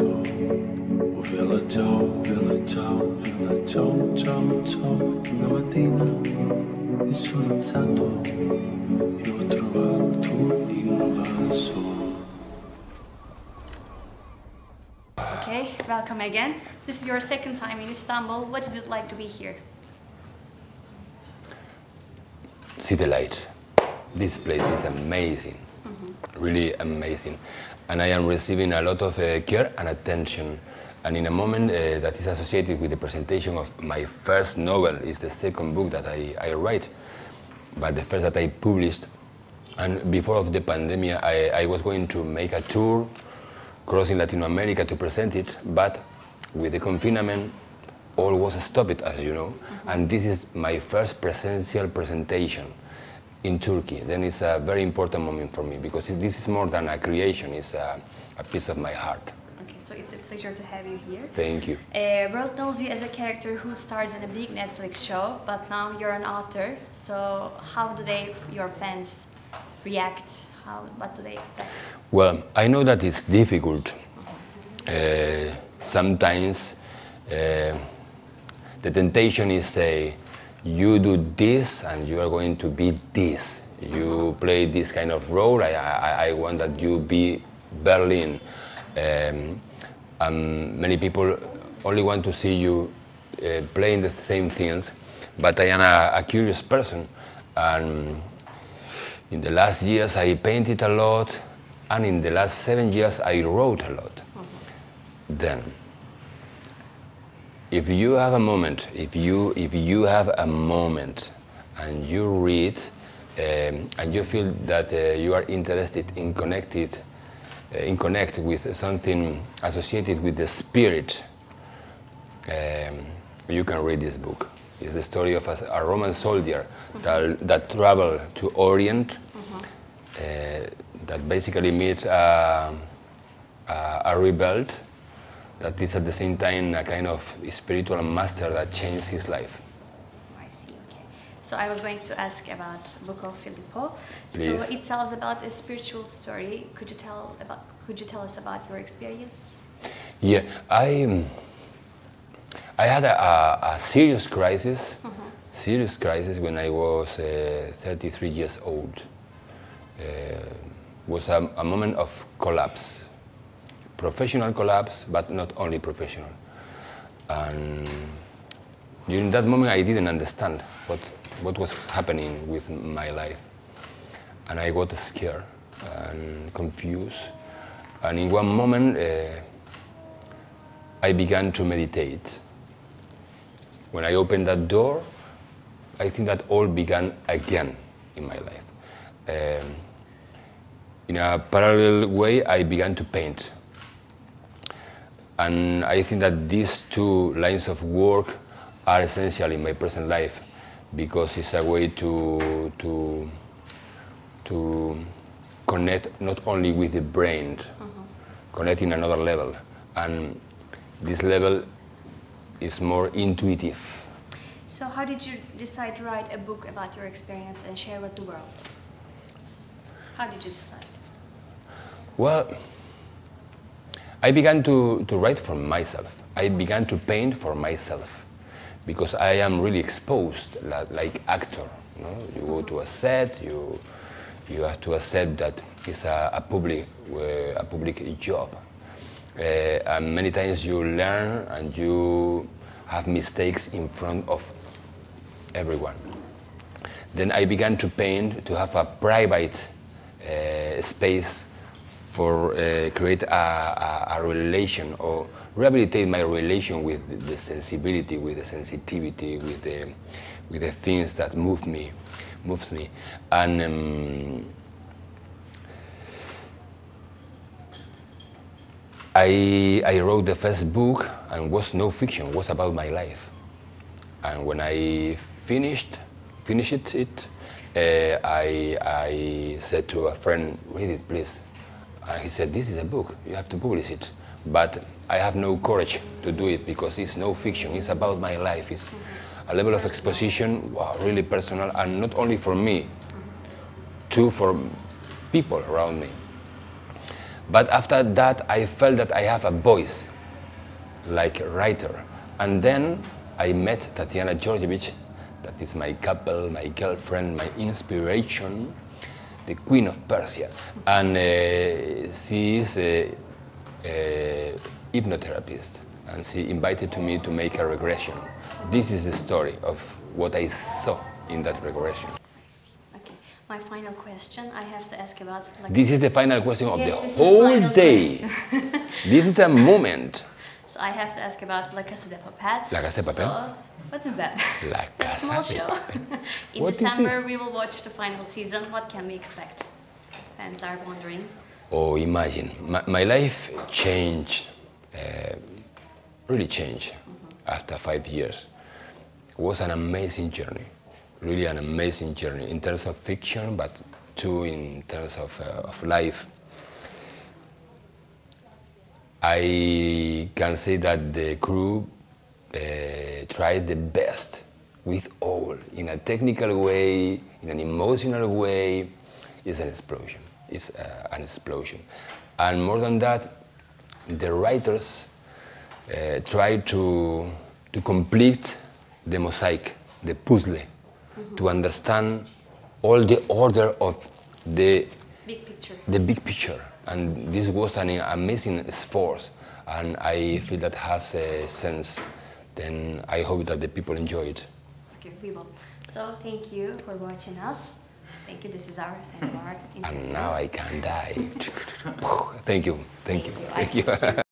Una mattina mi sono alzato e ho trovato l'invaso. Okay, welcome again. This is your second time in Istanbul. What is it like to be here? See the light. This place is amazing, really amazing. And I am receiving a lot of care and attention. And in a moment that is associated with the presentation of my first novel, is the second book that I write, but the first that I published. And before of the pandemic, I was going to make a tour crossing Latin America to present it, but with the confinement, all was stopped, as you know. And this is my first presential presentation in Turkey. Then it's a very important moment for me, because this is more than a creation, it's a piece of my heart. So it's a pleasure to have you here. Thank you. World knows you as a character who stars in a big Netflix show, but now you're an author. So how do your fans react? What do they expect? Well, I know that it's difficult. Sometimes the temptation is say, you do this and you are going to be this. You play this kind of role. I want that you be Berlin. Many people only want to see you playing the same things, but I am a curious person, and in the last years I painted a lot, and in the last 7 years I wrote a lot. Then, if you have a moment, if you have a moment and you read and you feel that you are interested in connect with something associated with the spirit, you can read this book. It's the story of a Roman soldier that traveled to Orient, that basically meets a rebel that is at the same time a kind of spiritual master that changed his life. I see, okay. So I was going to ask about the book of Filipo. Please. So it tells about a spiritual story. Could you tell us about your experience? Yeah, I had a serious crisis. Serious crisis when I was 33 years old. Was a moment of collapse. Professional collapse, but not only professional. And during that moment I didn't understand what was happening with my life. And I got scared and confused. And in one moment I began to meditate. When I opened that door, I think that all began again in my life. In a parallel way, I began to paint. And I think that these two lines of work are essential in my present life, because it's a way to connect not only with the brain, connect in another level. And this level is more intuitive. So how did you decide to write a book about your experience and share with the world? How did you decide? Well, I began to write for myself. I began to paint for myself, because I am really exposed, like actor. You know? You go to a set, you have to accept that it's a public job. And many times you learn and you have mistakes in front of everyone. Then I began to paint, to have a private space for create a relation, or rehabilitate my relation with the sensibility, with the sensitivity, with the things that moves me. And I wrote the first book, and was no fiction, was about my life. And when I finished it, I said to a friend, read it, please. And he said, this is a book, you have to publish it. But I have no courage to do it, because it's no fiction, it's about my life. It's a level of exposition, wow, really personal, and not only for me, too for people around me. But after that, I felt that I have a voice, like a writer. And then I met Tatiana Georgievich, that is my couple, my girlfriend, my inspiration, the Queen of Persia. And she is a hypnotherapist, and she invited me to make a regression. This is the story of what I saw in that regression. Okay, my final question I have to ask about... Like, this is the final question of yes, the this whole is the final day. question. This is a moment. So I have to ask about La Casa De Papel. La Casa De Papel? So, what is that? La Casa Small De show. Papel. In What is December this? we will watch the final season. What can we expect? Fans are wondering. Oh, imagine. My life changed, really changed after 5 years. It was an amazing journey, really an amazing journey in terms of fiction, but too in terms of life. I can say that the crew tried the best with all, in a technical way, in an emotional way. It's an explosion. It's an explosion. And more than that, the writers tried to complete the mosaic, the puzzle, to understand all the order of the Big picture. The big picture. And this was an amazing effort, and I feel that has a sense. Then I hope that the people enjoy it. Okay, we will. So thank you for watching us. Thank you. This is our interview. And now I can die. Thank you. Thank you. Thank you. Thank you.